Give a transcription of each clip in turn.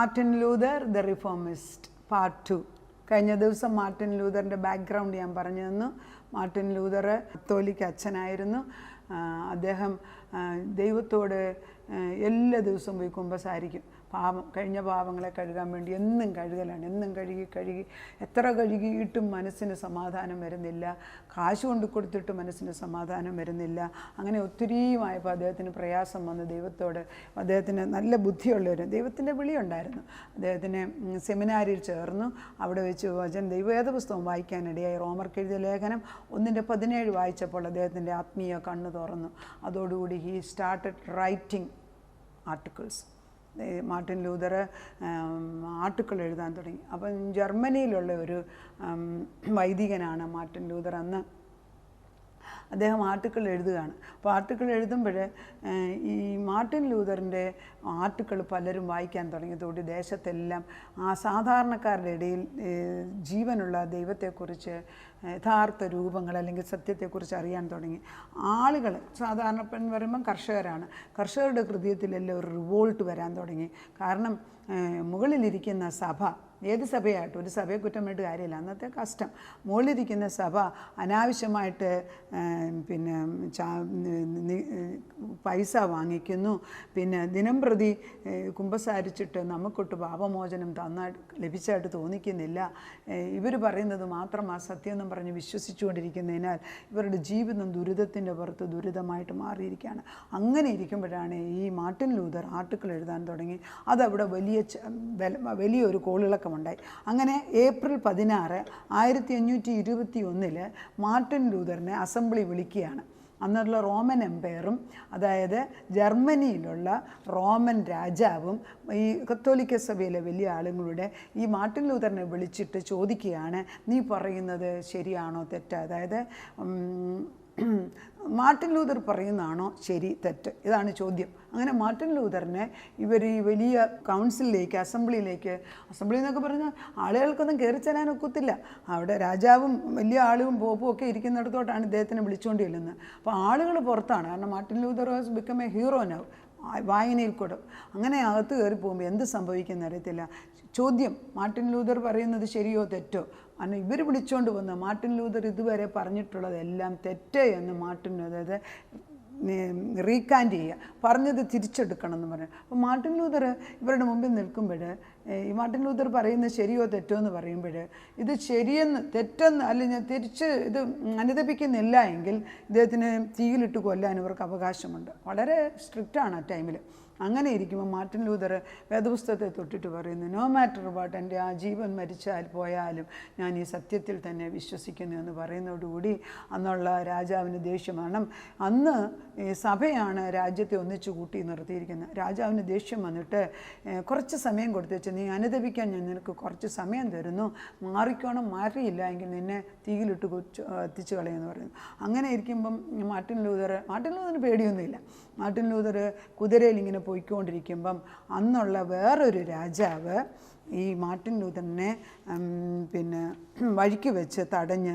Martin Luther the reformist part 2. കഴിഞ്ഞ ദിവസം Martin ലൂതറിൻ്റെ background ഞാൻ പറഞ്ഞു തന്നു. മാർട്ടിൻ ലൂതർ കത്തോലിക്ക അച്ഛനായിരുന്നു. അദ്ദേഹം ദൈവത്തോട് എല്ലാ ദിവസവും പോയി കുമ്പസാരിക്കും. കഴിഞ്ഞ പാപങ്ങളെ കഴുകാൻ വേണ്ടി എന്നും കഴുകലാണ്. എന്നും കഴുകി എത്ര കഴുകിയിട്ടും മനസ്സിന് സമാധാനം വരുന്നില്ല. കാശ് കൊണ്ട് കൊടുത്തിട്ട് മനസ്സിന് സമാധാനം വരുന്നില്ല. അങ്ങനെ ഒത്തിരിയുമായപ്പോൾ അദ്ദേഹത്തിന് പ്രയാസം വന്ന് ദൈവത്തോട്. അദ്ദേഹത്തിന് നല്ല ബുദ്ധിയുള്ളവരും ദൈവത്തിൻ്റെ വിളിയുണ്ടായിരുന്നു. അദ്ദേഹത്തിന് സെമിനാരിൽ ചേർന്നു. അവിടെ വെച്ച് ദൈവവേദ പുസ്തകം വായിക്കാനിടയായി. റോമർക്ക് എഴുതിയ ലേഖനം 1:17 വായിച്ചപ്പോൾ അദ്ദേഹത്തിൻ്റെ ആത്മീയ കണ്ണ് തുറന്നു. അതോടുകൂടി he started writing articles. Martin Luther article എഴുതാൻ തുടങ്ങി. അപ്പം ജർമ്മനിയിലുള്ള ഒരു വൈദികനാണ് മാർട്ടിൻ ലൂതർ. അന്ന് അദ്ദേഹം ആർട്ടിക്കിൾ എഴുതുകയാണ്. അപ്പോൾ ആർട്ടിക്കിൾ എഴുതുമ്പോൾ ഈ മാർട്ടിൻ ലൂതറിൻ്റെ ആർട്ടിക്കിൾ പലരും വായിക്കാൻ തുടങ്ങിയതോടെ ദേശത്തെല്ലാം സാധാരണക്കാരുടെ ഇടയിൽ ജീവനുള്ള ദൈവത്തെക്കുറിച്ച് യഥാർത്ഥ രൂപങ്ങൾ അല്ലെങ്കിൽ സത്യത്തെക്കുറിച്ച് അറിയാൻ തുടങ്ങി. ആളുകൾ സാധാരണ എന്ന് പറയുമ്പം കർഷകരുടെ ഹൃദയത്തിലെല്ലാം ഒരു റിവോൾട്ട് വരാൻ തുടങ്ങി. കാരണം മുകളിലിരിക്കുന്ന സഭ, ഏത് സഭയായിട്ട്, ഒരു സഭയെ കുറ്റമായിട്ട് കാര്യമില്ല, അന്നത്തെ കഷ്ടം. മുകളിലിരിക്കുന്ന സഭ അനാവശ്യമായിട്ട് പൈസ വാങ്ങിക്കുന്നു. പിന്നെ ദിനം പ്രതി കുമ്പസാരിച്ചിട്ട് നമുക്കൊട്ട് പാപമോചനം ലഭിച്ചായിട്ട് തോന്നിക്കുന്നില്ല. ഇവർ പറയുന്നത് മാത്രം ആ സത്യം എന്നും പറഞ്ഞ് വിശ്വസിച്ചുകൊണ്ടിരിക്കുന്നതിനാൽ ഇവരുടെ ജീവിതം ദുരിതത്തിൻ്റെ പുറത്ത് ദുരിതമായിട്ട് മാറിയിരിക്കുകയാണ്. അങ്ങനെ ഇരിക്കുമ്പോഴാണ് ഈ മാർട്ടിൻ ലൂതർ ആർട്ടിക്കിൾ എഴുതാൻ തുടങ്ങി. അതവിടെ വലിയൊരു കോളിളക്കമുണ്ടായി. അങ്ങനെ ഏപ്രിൽ 16, 1521 മാർട്ടിൻ ലൂതറിനെ അസംബ്ലി വിളിക്കുകയാണ്. അന്നുള്ള റോമൻ എംപയറും, അതായത് ജർമ്മനിയിലുള്ള റോമൻ രാജാവും ഈ കത്തോലിക്ക സഭയിലെ വലിയ ആളുകളുടെ ഈ മാർട്ടിൻ ലൂതറിനെ വിളിച്ചിട്ട് ചോദിക്കുകയാണ്, നീ പറയുന്നത് ശരിയാണോ തെറ്റ്? അതായത് മാർട്ടിൻ ലൂതർ പറയുന്നതാണോ ശരി തെറ്റ്? ഇതാണ് ചോദ്യം. അങ്ങനെ മാർട്ടിൻ ലൂതറിനെ ഇവർ ഈ വലിയ കൗൺസിലിലേക്ക്, അസംബ്ലി എന്നൊക്കെ പറഞ്ഞാൽ ആളുകൾക്കൊന്നും കയറി ചെല്ലാൻ ഒക്കത്തില്ല. അവിടെ രാജാവും വലിയ ആളും പോപ്പും ഒക്കെ ഇരിക്കുന്നിടത്തോട്ടാണ് ഇദ്ദേഹത്തിനെ വിളിച്ചുകൊണ്ട് ചെല്ലുന്നത്. അപ്പോൾ ആളുകൾ പുറത്താണ്. കാരണം Martin Luther was become A hero now, വായനയിൽ കൂടെ. അങ്ങനെ അകത്ത് കയറി പോകുമ്പോൾ എന്ത് സംഭവിക്കുന്ന അറിയത്തില്ല. ചോദ്യം, മാർട്ടിൻ ലൂതർ പറയുന്നത് ശരിയോ തെറ്റോ? കാരണം ഇവർ വിളിച്ചുകൊണ്ട് വന്ന് മാർട്ടിൻ ലൂതർ ഇതുവരെ പറഞ്ഞിട്ടുള്ളതെല്ലാം തെറ്റ് എന്ന് അതായത് റീകാൻറ്റ് ചെയ്യുക, പറഞ്ഞത് തിരിച്ചെടുക്കണം എന്ന് പറഞ്ഞു. അപ്പോൾ മാർട്ടിൻ ലൂതർ ഇവരുടെ മുമ്പിൽ നിൽക്കുമ്പോൾ ഈ മാർട്ടിൻ ലൂതർ പറയുന്നത് ശരിയോ തെറ്റോ എന്ന് പറയുമ്പോൾ ഇത് ശരിയെന്ന് തെറ്റെന്ന് അല്ലെങ്കിൽ തിരിച്ച് ഇത് അനുദപിക്കുന്നില്ല എങ്കിൽ ഇദ്ദേഹത്തിന് തീയിലിട്ട് കൊല്ലാൻ ഇവർക്ക് അവകാശമുണ്ട്. വളരെ സ്ട്രിക്റ്റാണ് ആ ടൈമിൽ. അങ്ങനെ ഇരിക്കുമ്പോൾ മാർട്ടിൻ ലൂതർ വേദപുസ്തകത്തെ തൊട്ടിട്ട് പറയുന്നു, നോ മാറ്റർ വാട്ട്, എൻ്റെ ആ ജീവൻ മരിച്ചാൽ പോയാലും ഞാൻ ഈ സത്യത്തിൽ തന്നെ വിശ്വസിക്കുന്നു എന്ന് പറയുന്നതോടുകൂടി അന്നുള്ള രാജാവിന് ദേഷ്യമാണ്. അന്ന് സഭയാണ് രാജ്യത്തെ ഒന്നിച്ചു കൂട്ടി നിർത്തിയിരിക്കുന്നത്. രാജാവിന് ദേഷ്യം വന്നിട്ട് കുറച്ച് സമയം കൊടുത്തു വെച്ച്, നീ അനുദപിക്കാൻ ഞാൻ നിനക്ക് കുറച്ച് സമയം തരുന്നു, മാറിയില്ല എങ്കിൽ നിന്നെ തീയിലിട്ട് എത്തിച്ചു കളയുമെന്ന് പറയുന്നു. അങ്ങനെ ഇരിക്കുമ്പം മാർട്ടിൻ ലൂതറിന് പേടിയൊന്നുമില്ല. മാർട്ടിൻ ലൂതർ കുതിരയിൽ ഇങ്ങനെ പോയിക്കൊണ്ടിരിക്കുമ്പം അന്നുള്ള വേറൊരു രാജാവ് ഈ മാർട്ടിൻ ലൂതറിനെ വഴിക്ക് വെച്ച് തടഞ്ഞ്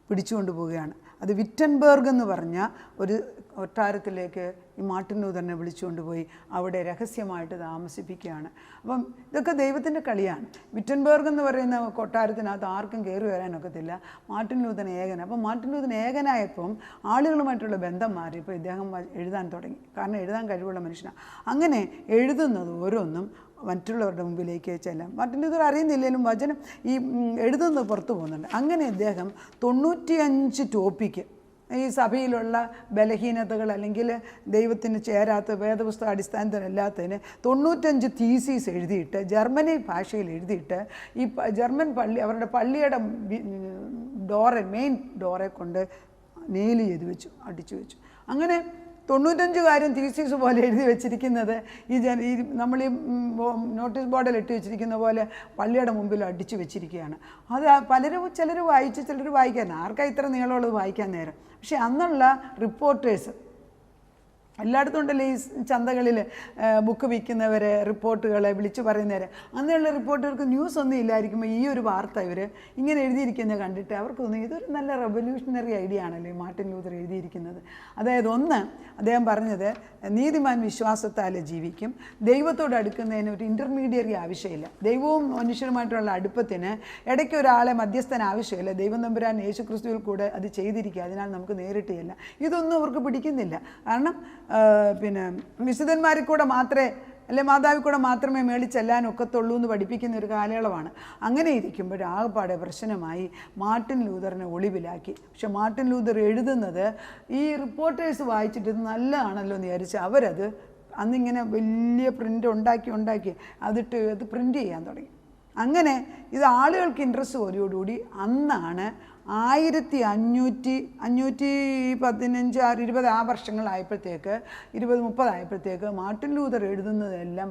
പിടിച്ചുകൊണ്ട് പോവുകയാണ്. അത് വിറ്റൻബർഗ് എന്ന് പറഞ്ഞ ഒരു കൊട്ടാരത്തിലേക്ക് ഈ മാർട്ടിൻ ലൂതറിനെ വിളിച്ചുകൊണ്ട് പോയി അവിടെ രഹസ്യമായിട്ട് താമസിപ്പിക്കുകയാണ്. അപ്പം ഇതൊക്കെ ദൈവത്തിൻ്റെ കളിയാണ്. വിറ്റൻബർഗ് എന്ന് പറയുന്ന കൊട്ടാരത്തിനകത്ത് ആർക്കും കയറി വരാനൊക്കത്തില്ല. മാർട്ടിൻ ലൂതർ ഏകനാണ്. അപ്പം മാർട്ടിൻ ലൂതർ ഏകനായപ്പം ആളുകളുമായിട്ടുള്ള ബന്ധം മാറിയപ്പോൾ ഇദ്ദേഹം എഴുതാൻ തുടങ്ങി. കാരണം എഴുതാൻ കഴിവുള്ള മനുഷ്യനാണ്. അങ്ങനെ എഴുതുന്നത് ഓരോന്നും മറ്റുള്ളവരുടെ മുമ്പിലേക്ക് ചെല്ലാം. മാർട്ടിൻ ലൂതർ അറിയുന്നില്ലെങ്കിലും വചനം ഈ എഴുതുന്നത് പുറത്തു പോകുന്നുണ്ട്. അങ്ങനെ അദ്ദേഹം 95 ടോപ്പിക്ക്, ഈ സഭയിലുള്ള ബലഹീനതകൾ അല്ലെങ്കിൽ ദൈവത്തിന് ചേരാത്ത വേദപുസ്തക അടിസ്ഥാനത്തിലല്ലാത്തതിന് 95 തീസീസ് എഴുതിയിട്ട് ജർമ്മനി ഭാഷയിൽ എഴുതിയിട്ട് ഈ ജർമ്മൻ അവരുടെ പള്ളിയുടെ മെയിൻ ഡോറെ കൊണ്ട് നെയിൽ ചെയ്ത് അടിച്ചു വെച്ചു. അങ്ങനെ 95 കാര്യം തീസീസ് പോലെ എഴുതി വെച്ചിരിക്കുന്നത് നമ്മൾ ഈ നോട്ടീസ് ബോർഡിൽ ഇട്ട് വെച്ചിരിക്കുന്ന പോലെ പള്ളിയുടെ മുമ്പിൽ അടിച്ചു വെച്ചിരിക്കുകയാണ്. അത് ചിലർ വായിച്ച് ചിലർ വായിക്കാൻ, ആർക്കാ ഇത്ര നീളമുള്ളത് വായിക്കാൻ നേരം? പക്ഷെ അന്നുള്ള റിപ്പോർട്ടേഴ്സ് എല്ലായിടത്തും ഉണ്ടല്ലോ ഈ ചന്തകളിൽ ബുക്ക് വിൽക്കുന്നവർ, റിപ്പോർട്ടുകൾ വിളിച്ചു പറയുന്നവർ. അങ്ങനെയുള്ള റിപ്പോർട്ടർക്ക് ന്യൂസ് ഒന്നും ഇല്ലായിരിക്കുമ്പോൾ ഈ ഒരു വാർത്ത ഇവർ ഇങ്ങനെ എഴുതിയിരിക്കുന്നത് കണ്ടിട്ട് അവർക്ക് തോന്നി ഇതൊരു നല്ല റെവല്യൂഷണറി ഐഡിയ ആണല്ലോ മാർട്ടിൻ ലൂതർ എഴുതിയിരിക്കുന്നത്. അതായത് ഒന്ന്, അദ്ദേഹം പറഞ്ഞത് നീതിമാൻ വിശ്വാസത്താൽ ജീവിക്കും, ദൈവത്തോട് അടുക്കുന്നതിന് ഒരു ഇൻ്റർമീഡിയറി ആവശ്യമില്ല, ദൈവവും മനുഷ്യരുമായിട്ടുള്ള അടുപ്പത്തിന് ഇടയ്ക്ക് ഒരാളെ മധ്യസ്ഥൻ ആവശ്യമില്ല, ദൈവം തമ്പുരാൻ യേശു ക്രിസ്തുവിൽ കൂടെ അത് ചെയ്തിരിക്കുക, അതിനാൽ നമുക്ക് നേരിട്ട് ചെല്ലാം. ഇതൊന്നും അവർക്ക് പിടിക്കുന്നില്ല. കാരണം പിന്നെ വിശുദ്ധന്മാരിൽ കൂടെ മാത്രമേ അല്ലെ മാതാവിൽ കൂടെ മാത്രമേ മേളിൽ ചെല്ലാൻ ഒക്കത്തുള്ളൂ എന്ന് പഠിപ്പിക്കുന്ന ഒരു കാലയളവാണ്. അങ്ങനെ ഇരിക്കുമ്പോൾ ആകെപ്പാടെ പ്രശ്നമായി മാർട്ടിൻ ലൂതറിനെ ഒളിവിലാക്കി. പക്ഷെ മാർട്ടിൻ ലൂതർ എഴുതുന്നത് ഈ റിപ്പോർട്ടേഴ്സ് വായിച്ചിട്ട് ഇത് നല്ലതാണല്ലോ എന്ന് വിചാരിച്ച് അവരത് അന്നിങ്ങനെ വലിയ പ്രിൻ്റ് ഉണ്ടാക്കി അത് പ്രിൻ്റ് ചെയ്യാൻ തുടങ്ങി. അങ്ങനെ ഇത് ആളുകൾക്ക് ഇൻട്രസ്റ്റ് പോലെയോടുകൂടി അന്നാണ് 1520 ആ വർഷങ്ങളായപ്പോഴത്തേക്ക് 20-30 ആയപ്പോഴത്തേക്ക് മാർട്ടിൻ ലൂതർ എഴുതുന്നതെല്ലാം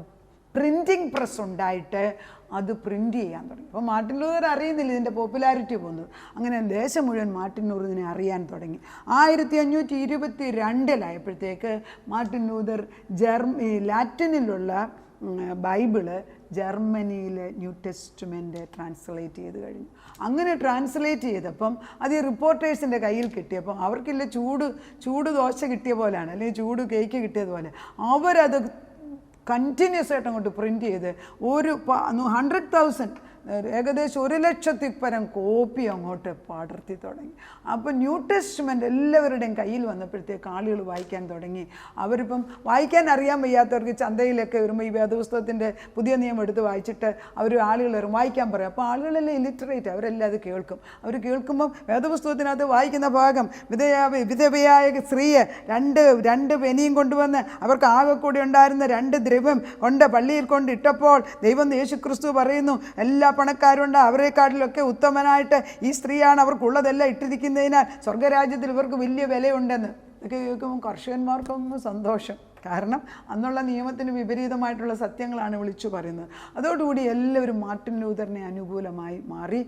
പ്രിൻറ്റിങ് പ്രസ് ഉണ്ടായിട്ട് അത് പ്രിൻ്റ് ചെയ്യാൻ തുടങ്ങി. അപ്പോൾ മാർട്ടിൻ ലൂതർ അറിയുന്നില്ല ഇതിൻ്റെ പോപ്പുലാരിറ്റി പോകുന്നത്. അങ്ങനെ ദേശം മുഴുവൻ മാർട്ടിൻ ലൂതറിനെ അറിയാൻ തുടങ്ങി. 1522 മാർട്ടിൻ ലൂതർ ലാറ്റിനിലുള്ള ബൈബിള് ജർമ്മനിയിലെ ന്യൂ ടെസ്റ്റ്മെൻറ്റ് ട്രാൻസ്ലേറ്റ് ചെയ്ത് കഴിഞ്ഞു. അങ്ങനെ ട്രാൻസ്ലേറ്റ് ചെയ്തപ്പം അത് ഈ റിപ്പോർട്ടേഴ്സിൻ്റെ കയ്യിൽ കിട്ടിയപ്പം അവർക്കില്ല ചൂട് ദോശ കിട്ടിയ പോലെയാണ്, അല്ലെങ്കിൽ ചൂട് കേക്ക് കിട്ടിയതുപോലെ അവരത് കണ്ടിന്യൂസ് ആയിട്ട് അങ്ങോട്ട് പ്രിൻ്റ് ചെയ്ത് 100,000 ഏകദേശം 1,00,000 പരം കോപ്പി അങ്ങോട്ട് പടർത്തി തുടങ്ങി. അപ്പോൾ ന്യൂ ടെസ്റ്റ്മെൻ്റ് എല്ലാവരുടെയും കയ്യിൽ വന്നപ്പോഴത്തേക്ക് ആളുകൾ വായിക്കാൻ തുടങ്ങി. അവരിപ്പം വായിക്കാൻ അറിയാൻ വയ്യാത്തവർക്ക് ചന്തയിലൊക്കെ വരുമ്പോൾ ഈ വേദപുസ്തകത്തിൻ്റെ പുതിയ നിയമം എടുത്ത് വായിച്ചിട്ട് ആളുകൾ വരും വായിക്കാൻ പറയും. അപ്പോൾ ആളുകളെല്ലാം ഇലിറ്ററേറ്റ്, അവരെല്ലാം അത് കേൾക്കും. അവർ കേൾക്കുമ്പം വേദപുസ്തകത്തിനകത്ത് വായിക്കുന്ന ഭാഗം വിധവയായ സ്ത്രീയെ രണ്ട് പെനിയും കൊണ്ടുവന്ന് അവർക്ക് ആകെ കൂടി ഉണ്ടായിരുന്ന 2 ദ്രവ്യം കൊണ്ട് പള്ളിയിൽ കൊണ്ടിട്ടപ്പോൾ ദൈവം യേശുക്രിസ്തു പറയുന്നു എല്ലാ പണക്കാരുണ്ട്, അവരെക്കാട്ടിലൊക്കെ ഉത്തമനായിട്ട് ഈ സ്ത്രീയാണ് അവർക്കുള്ളതെല്ലാം ഇട്ടിരിക്കുന്നതിനാൽ സ്വർഗരാജ്യത്തിൽ ഇവർക്ക് വലിയ വിലയുണ്ടെന്ന്. ഇതൊക്കെ കേൾക്കുമ്പോൾ കർഷകന്മാർക്കൊന്നും സന്തോഷം. കാരണം അന്നുള്ള നിയമത്തിന് വിപരീതമായിട്ടുള്ള സത്യങ്ങളാണ് വിളിച്ചു പറയുന്നത്. അതോടുകൂടി എല്ലാവരും മാർട്ടിൻ ലൂതറിനെ അനുകൂലമായി മാറി.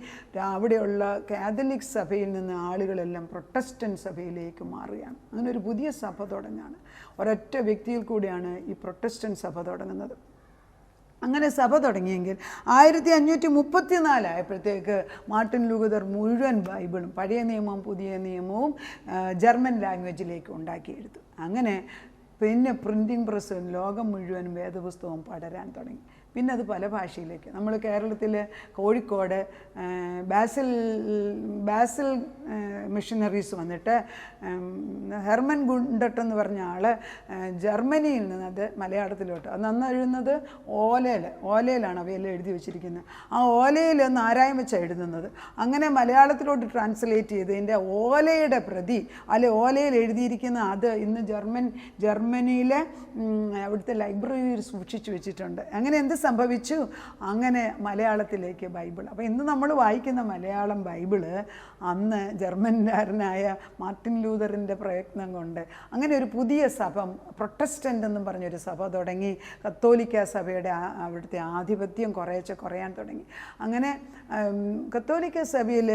അവിടെയുള്ള കാത്തലിക് സഭയിൽ നിന്ന് ആളുകളെല്ലാം പ്രൊട്ടസ്റ്റന്റ് സഭയിലേക്ക് മാറുകയാണ്. അങ്ങനെ ഒരു പുതിയ സഭ തുടങ്ങുകയാണ്. ഒരൊറ്റ വ്യക്തിയിൽ കൂടിയാണ് ഈ പ്രൊട്ടസ്റ്റന്റ് സഭ തുടങ്ങുന്നത്. അങ്ങനെ സഭ തുടങ്ങിയെങ്കിൽ 1534 ആയപ്പോഴത്തേക്ക് മാർട്ടിൻ ലൂതർ മുഴുവൻ ബൈബിളും പഴയ നിയമവും പുതിയ നിയമവും ജർമ്മൻ ലാംഗ്വേജിലേക്ക് ഉണ്ടാക്കിയെടുത്തു. അങ്ങനെ പിന്നെ പ്രിൻറ്റിംഗ് പ്രസ് ലോകം മുഴുവനും വേദപുസ്തകം പടരാൻ തുടങ്ങി. പിന്നെ അത് പല ഭാഷയിലേക്ക്. നമ്മൾ കേരളത്തിൽ കോഴിക്കോട് ബാസിൽ മിഷനറീസ് വന്നിട്ട് ഹെർമൻ ഗുണ്ടട്ട് എന്ന് പറഞ്ഞ ആൾ ജർമ്മനിയിൽ നിന്ന് അത് മലയാളത്തിലോട്ട് അത് നന്ന് എഴുതുന്നത് ഓലയിലാണ് അവയെല്ലാം എഴുതി വെച്ചിരിക്കുന്നത്. ആ ഓലയിൽ നാരായം വെച്ചാണ് എഴുതുന്നത്. അങ്ങനെ മലയാളത്തിലോട്ട് ട്രാൻസ്ലേറ്റ് ചെയ്തതിൻ്റെ ഓലയുടെ പ്രതി ഓലയിൽ എഴുതിയിരിക്കുന്ന അത് ഇന്ന് ജർമ്മനിയിലെ അവിടുത്തെ ലൈബ്രറിയിൽ സൂക്ഷിച്ചു വെച്ചിട്ടുണ്ട്. അങ്ങനെ എന്ത് സംഭവിച്ചു? അങ്ങനെ മലയാളത്തിലേക്ക് ബൈബിൾ. അപ്പോൾ ഇന്ന് നമ്മൾ വായിക്കുന്ന മലയാളം ബൈബിള് അന്ന് ജർമ്മൻകാരനായ മാർട്ടിൻ ലൂതറിൻ്റെ പ്രയത്നം കൊണ്ട് അങ്ങനെ ഒരു പുതിയ സഭ, പ്രൊട്ടസ്റ്റൻ്റ് എന്നും പറഞ്ഞൊരു സഭ തുടങ്ങി. കത്തോലിക്ക സഭയുടെ അവിടുത്തെ ആധിപത്യം കുറയാൻ തുടങ്ങി. അങ്ങനെ കത്തോലിക്ക സഭയിൽ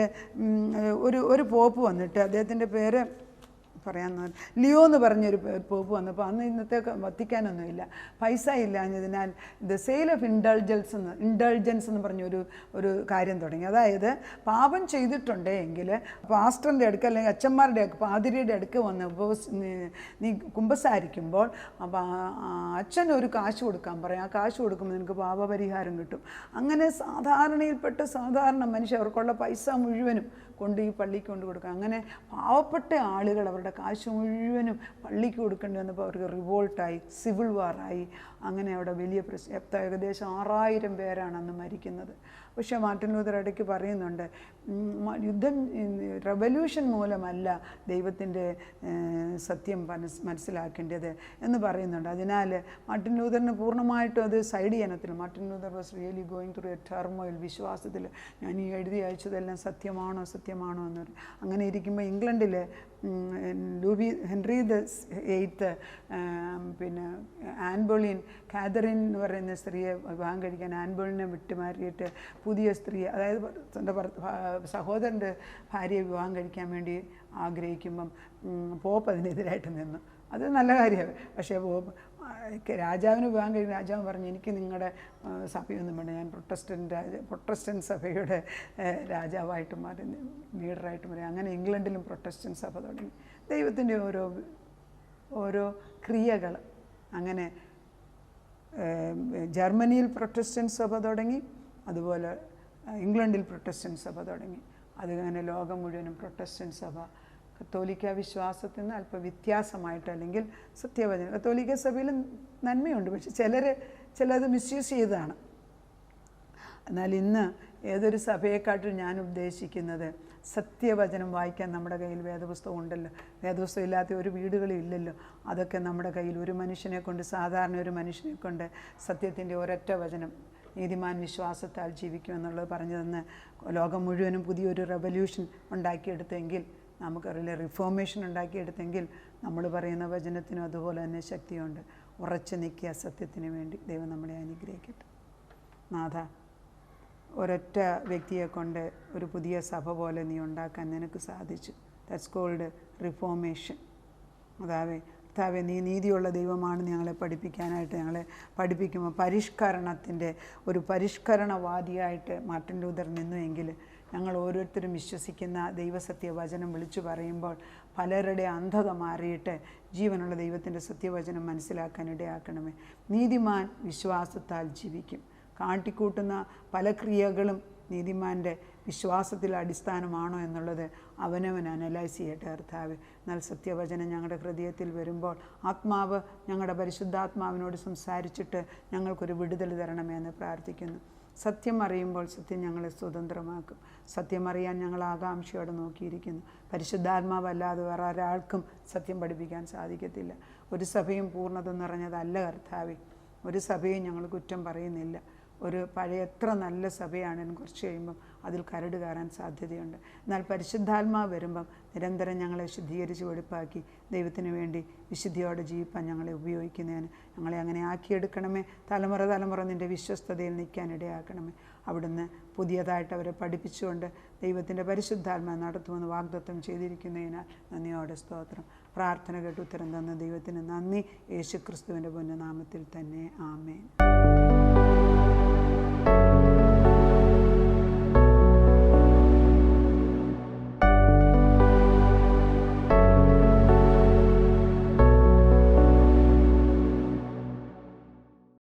ഒരു പോപ്പ് വന്നിട്ട്, അദ്ദേഹത്തിൻ്റെ പേര് പറയാമെന്ന് ലിയോ എന്ന് പറഞ്ഞൊരു പോപ്പ് വന്നപ്പോൾ അന്ന് ഇന്നത്തെ വത്തിക്കാനൊന്നുമില്ല, പൈസ ഇല്ലാഞ്ഞതിനാൽ ദ സെയിൽ ഓഫ് ഇൻഡൾജൻസ് എന്ന് പറഞ്ഞൊരു കാര്യം തുടങ്ങി. അതായത് പാപം ചെയ്തിട്ടുണ്ട് എങ്കിൽ പാസ്റ്ററിൻ്റെ അടുക്ക് അല്ലെങ്കിൽ അച്ഛന്മാരുടെ പാതിരിയുടെ അടുക്ക് വന്ന് നീ കുമ്പസാരിക്കുമ്പോൾ അപ്പോൾ അച്ഛൻ ഒരു കാശ് കൊടുക്കാൻ പറയും. ആ കാശ് കൊടുക്കുമ്പോൾ നിനക്ക് പാപപരിഹാരം കിട്ടും. അങ്ങനെ സാധാരണയിൽപ്പെട്ട സാധാരണ മനുഷ്യർ അവർക്കുള്ള പൈസ മുഴുവനും കൊണ്ട് ഈ പള്ളിക്ക് കൊണ്ട് കൊടുക്കുക. അങ്ങനെ പാവപ്പെട്ട ആളുകൾ അവരുടെ കാശ് മുഴുവനും പള്ളിക്ക് കൊടുക്കേണ്ടി വന്നപ്പോൾ അവർക്ക് റിവോൾട്ടായി, സിവിൽ വാറായി. അങ്ങനെ അവിടെ വലിയ ഏകദേശം 6000 പേരാണ് അന്ന് മരിക്കുന്നത്. പക്ഷേ മാർട്ടിൻ ലൂതർ ഇടയ്ക്ക് പറയുന്നുണ്ട്, റെവല്യൂഷൻ മൂലമല്ല ദൈവത്തിൻ്റെ സത്യം മനസ്സിലാക്കേണ്ടത് എന്ന് പറയുന്നുണ്ട്. അതിനാൽ മാർട്ടിൻ ലൂതറിന് പൂർണ്ണമായിട്ടും അത് സൈഡ് ചെയ്യാനത്തില്ല. Martin Luther was really going through a turmoil, വിശ്വാസത്തിൽ ഞാൻ ഈ എഴുതി അയച്ചതെല്ലാം സത്യമാണോ എന്ന്. അങ്ങനെ ഇരിക്കുമ്പോൾ ഇംഗ്ലണ്ടിൽ ഹെൻറി VIII പിന്നെ ആൻ ബോളിൻ, കാതറിൻ എന്ന് പറയുന്ന സ്ത്രീയെ വിവാഹം കഴിക്കാൻ ആൻ ബോളിനെ വിട്ടുമാറിയിട്ട് പുതിയ സ്ത്രീ, അതായത് തൻ്റെ സഹോദരൻ്റെ ഭാര്യയെ വിവാഹം കഴിക്കാൻ വേണ്ടി ആഗ്രഹിക്കുമ്പം പോപ്പ് അതിനെതിരായിട്ട് നിന്നു. അത് നല്ല കാര്യമാണ്. പക്ഷേ രാജാവിന് പോകാൻ കഴിയും. രാജാവ് പറഞ്ഞു, എനിക്ക് നിങ്ങളുടെ സഭയൊന്നും വേണ്ട, ഞാൻ പ്രൊട്ടസ്റ്റൻ്റ് സഭയുടെ രാജാവായിട്ട് മാറി, ലീഡറായിട്ട് മാറി. അങ്ങനെ ഇംഗ്ലണ്ടിലും പ്രൊട്ടസ്റ്റൻ്റ് സഭ തുടങ്ങി. ദൈവത്തിൻ്റെ ഓരോ ക്രിയകൾ. അങ്ങനെ ജർമ്മനിയിൽ പ്രൊട്ടസ്റ്റൻ്റ് സഭ തുടങ്ങി, അതുപോലെ ഇംഗ്ലണ്ടിൽ പ്രൊട്ടസ്റ്റൻ്റ് സഭ തുടങ്ങി. അതങ്ങനെ ലോകം മുഴുവനും പ്രൊട്ടസ്റ്റൻ്റ് സഭ കത്തോലിക്ക വിശ്വാസത്തിൽ നിന്ന് അല്പം വ്യത്യാസമായിട്ട്, അല്ലെങ്കിൽ സത്യവചനം. കത്തോലിക്ക സഭയിൽ നന്മയുണ്ട്, പക്ഷെ ചിലത് മിസ്യൂസ് ചെയ്തതാണ്. എന്നാൽ ഇന്ന് ഏതൊരു സഭയെക്കാട്ടും ഞാൻ ഉദ്ദേശിക്കുന്നത് സത്യവചനം വായിക്കാൻ നമ്മുടെ കയ്യിൽ വേദപുസ്തകം ഉണ്ടല്ലോ. വേദപുസ്തകം ഇല്ലാത്ത ഒരു വീടുകളും ഇല്ലല്ലോ. അതൊക്കെ നമ്മുടെ കയ്യിൽ ഒരു മനുഷ്യനെ കൊണ്ട്, സാധാരണ ഒരു മനുഷ്യനെ കൊണ്ട് സത്യത്തിൻ്റെ ഒരൊറ്റ വചനം, നീതിമാൻ വിശ്വാസത്താൽ ജീവിക്കുമെന്നുള്ളത് പറഞ്ഞു തന്ന് ലോകം മുഴുവനും പുതിയൊരു റെവല്യൂഷൻ ഉണ്ടാക്കിയെടുത്തെങ്കിൽ, നമുക്കറിയില്ല, റിഫോർമേഷൻ ഉണ്ടാക്കിയെടുത്തെങ്കിൽ, നമ്മൾ പറയുന്ന വചനത്തിനും അതുപോലെ തന്നെ ശക്തിയുണ്ട്. ഉറച്ചു നിൽക്കുക സത്യത്തിന് വേണ്ടി. ദൈവം നമ്മളെ അനുഗ്രഹിക്കട്ടെ. നാഥ, ഒരൊറ്റ വ്യക്തിയെ കൊണ്ട് ഒരു പുതിയ സഭ പോലെ നീ ഉണ്ടാക്കാൻ നിനക്ക് സാധിച്ചു. That's called reformation. കർത്താവേ, നീ നീതിയുള്ള ദൈവമാണെന്ന് ഞങ്ങളെ പഠിപ്പിക്കാനായിട്ട് ഞങ്ങളെ പഠിപ്പിക്കുമ്പോൾ പരിഷ്കരണത്തിൻ്റെ ഒരു പരിഷ്കരണവാദിയായിട്ട് മാർട്ടിൻ ലൂഥർ നിന്നുവെങ്കിൽ, ഞങ്ങൾ ഓരോരുത്തരും വിശ്വസിക്കുന്ന ദൈവസത്യ വചനം വിളിച്ചു പറയുമ്പോൾ പലരുടെ അന്ധത മാറിയിട്ട് ജീവനുള്ള ദൈവത്തിൻ്റെ സത്യവചനം മനസ്സിലാക്കാൻ ഇടയാക്കണമേ. നീതിമാൻ വിശ്വാസത്താൽ ജീവിക്കും. കാട്ടിക്കൂട്ടുന്ന പല ക്രിയകളും നീതിമാൻ്റെ വിശ്വാസത്തിൽ അടിസ്ഥാനമാണോ എന്നുള്ളത് അവനവൻ അനലൈസ് ചെയ്യട്ടെ കർത്താവ്. എന്നാൽ സത്യവചനം ഞങ്ങളുടെ ഹൃദയത്തിൽ വരുമ്പോൾ ആത്മാവ് ഞങ്ങളുടെ പരിശുദ്ധാത്മാവിനോട് സംസാരിച്ചിട്ട് ഞങ്ങൾക്കൊരു വിടുതൽ തരണമെന്ന് പ്രാർത്ഥിക്കുന്നു. സത്യം അറിയുമ്പോൾ സത്യം ഞങ്ങളെ സ്വതന്ത്രമാക്കും. സത്യം അറിയാൻ ഞങ്ങൾ ആകാംക്ഷയോടെ നോക്കിയിരിക്കുന്നു. പരിശുദ്ധാത്മാവല്ലാതെ വേറെ ഒരാൾക്കും സത്യം പഠിപ്പിക്കാൻ സാധിക്കത്തില്ല. ഒരു സഭയും പൂർണ്ണത നിറഞ്ഞതല്ല കർത്താവേ. ഒരു സഭയും ഞങ്ങൾ കുറ്റം പറയുന്നില്ല. ഒരു പഴയ എത്ര നല്ല സഭയാണെന്ന് കുറച്ച് കഴിയുമ്പം അതിൽ കരട് കയറാൻ സാധ്യതയുണ്ട്. എന്നാൽ പരിശുദ്ധാത്മാവ് വരുമ്പം നിരന്തരം ഞങ്ങളെ ശുദ്ധീകരിച്ച് വെടിപ്പാക്കി ദൈവത്തിന് വേണ്ടി വിശുദ്ധിയോടെ ജീവിപ്പാൻ ഞങ്ങളെ ഉപയോഗിക്കുന്നതിന് ഞങ്ങളെ അങ്ങനെ ആക്കിയെടുക്കണമേ. തലമുറ നിൻ്റെ വിശ്വസ്തതയിൽ നിൽക്കാൻ ഇടയാക്കണമേ. അവിടുന്ന് പുതിയതായിട്ട് അവരെ പഠിപ്പിച്ചുകൊണ്ട് ദൈവത്തിൻ്റെ പരിശുദ്ധാത്മാവ് നടത്തുമെന്ന് വാഗ്ദത്തം ചെയ്തിരിക്കുന്നതിനാൽ നന്ദിയോടെ സ്തോത്രം. പ്രാർത്ഥന കേട്ട് ഉത്തരം തന്ന ദൈവത്തിന് നന്ദി. യേശുക്രിസ്തുവിൻ്റെ പൊന്നുനാമത്തിൽ തന്നെ ആമേൻ.